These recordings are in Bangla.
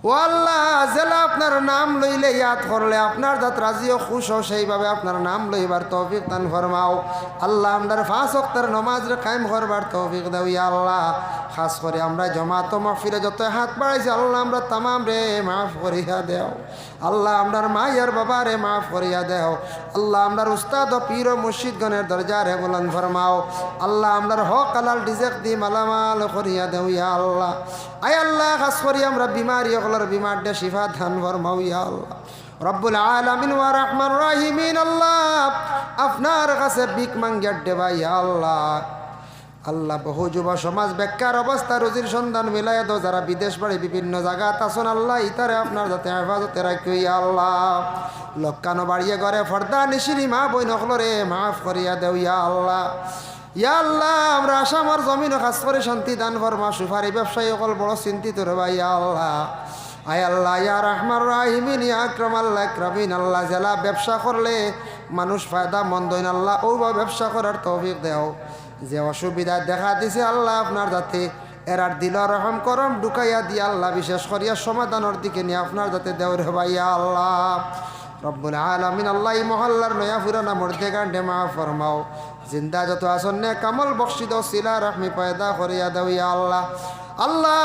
ও আল্লাহ, জেলা আপনার নাম লইলে ইয়াদ করলে আপনার দাঁত রাজিও খুশ হও, সেইভাবে আপনার নাম লইবার তৌফিক দান ফরমাও। আল্লাহ আমরার 5 ওয়াক্তের নামাজ রে কায়েম করবার তৌফিক দাও ইয়া আল্লাহ। খাস করে আমরা জমাত মাহফিলে যত হাত বাড়াইছি আল্লাহ আমরা তামাম রে মাফ করিয়া দেও। আল্লাহ আমরার মাইয়ার বাবা রে মাফ করিয়া দেও। আল্লাহ আমরার উস্তাদ ও পীর ও মুর্শিদগণের দরজা রে বুলন্দ ফরমাও। আল্লাহ আমরার হক হালাল রিজিক দি মালামাল করিয়া দেও ইয়া আল্লাহ। আয় আল্লাহ, খাস করি আমরা বিমারি হকলার বিমার দে শিফা দান ফরমাও ইয়া আল্লাহ। রব্বুল আলামিন ওয়া রহমান রাহিমিন, আল্লাহ আপনার কাছে ভিক মাঙ্গিয়া দেবা ইয়া আল্লাহ। আল্লাহ বহু যুব সমাজ বেকার অবস্থা রুজির সন্ধান মিলাই দো, যারা বিদেশ বাড়ি বিভিন্ন জায়গা তাছন আল্লাহ ইতারে আপনার যাতে হেফাজতে রাখিও ইয়া আল্লাহ। লক্কানো বাড়িয়ে ঘরে ফর্দা নিশিরি মা বই নকলরে মাফ করিয়া দেও ইয়া আল্লাহ। ইয়া আল্লাহ, আমরা আসামর জমিন খাস করে শান্তি দান ফরমা। সুপারি ব্যবসায়ী অকল বড় চিন্তিত রবা ইয়া আল্লাহ। আয় আল্লাহ ইয়া রহমান রাহিমিন ইয়া আকরাম আল্লাহ আকরামিন, আল্লাহ জেলা ব্যবসা করলে মানুষ ফায়দা মন্দ হইন আল্লাহ ওইভাবে ব্যবসা করার তৌফিক দেও। যে অসুবিধা দেখা দিছে আল্লাহ আপনার যাতে এরার দিল রহম করম ঢুকাইয়া দিয়া আল্লাহ, বিশেষ করিয়া সমাধানের দিকে নিয়ে আপনার যাতে দেওয়ার হবাইয়া আল্লাহ। রব্বুল আলামিন আল্লাহ এই মহল্লার নয়া ফুরানা মর্দে গান্ডে মা ফরমাও। জিন্দা যত আসন্নে কামল বক্সি দাও, সিলা রহমি পয়দা করিয়া দাও ইয়া আল্লাহ। আল্লাহ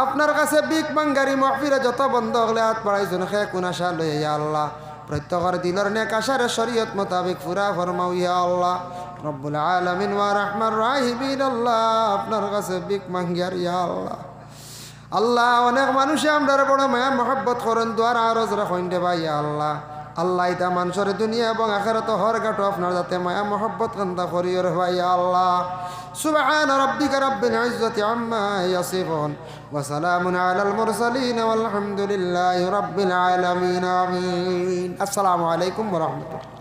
আপনার কাছে বিক বাঙ্গারি মহফিরে যত বন্ধ হলে হাত পাড়াইছেন খে কুনাশা লইয়া ইয়া আল্লাহ। প্রত্যেকের দিলর নেক আশারে শরীয়ত মোতাবেক পুরা ফরমাও ইয়া আল্লাহ। রব্বুল আলামিন ওয়া রহমান রাহিমিন, আল্লাহ আপনার কাছে বিক মাঙ্গিয়ার ইয়া আল্লাহ। আল্লাহ অনেক মানুষে আমরা বড় মায়া মহব্বত করেন, দুয়ার আরজ রাখেন দে ভাই ইয়া আল্লাহ। আল্লাহ ইতা মানুষের দুনিয়া এবং আখিরাত হর গাটো আপনার যাতে মায়া মহব্বত কান্দা করিও রে ভাই ইয়া আল্লাহ। সুবহান রাব্বিকা রাব্বিল ইজ্জাতি আম্মা ইয়াসিফুন ওয়া সালামুন আলাল মুরসালিন ওয়াল হামদুলিল্লাহি রাব্বিল আলামিন। আমিন। আসসালামু আলাইকুম ওয়া রাহমাতুল্লাহ।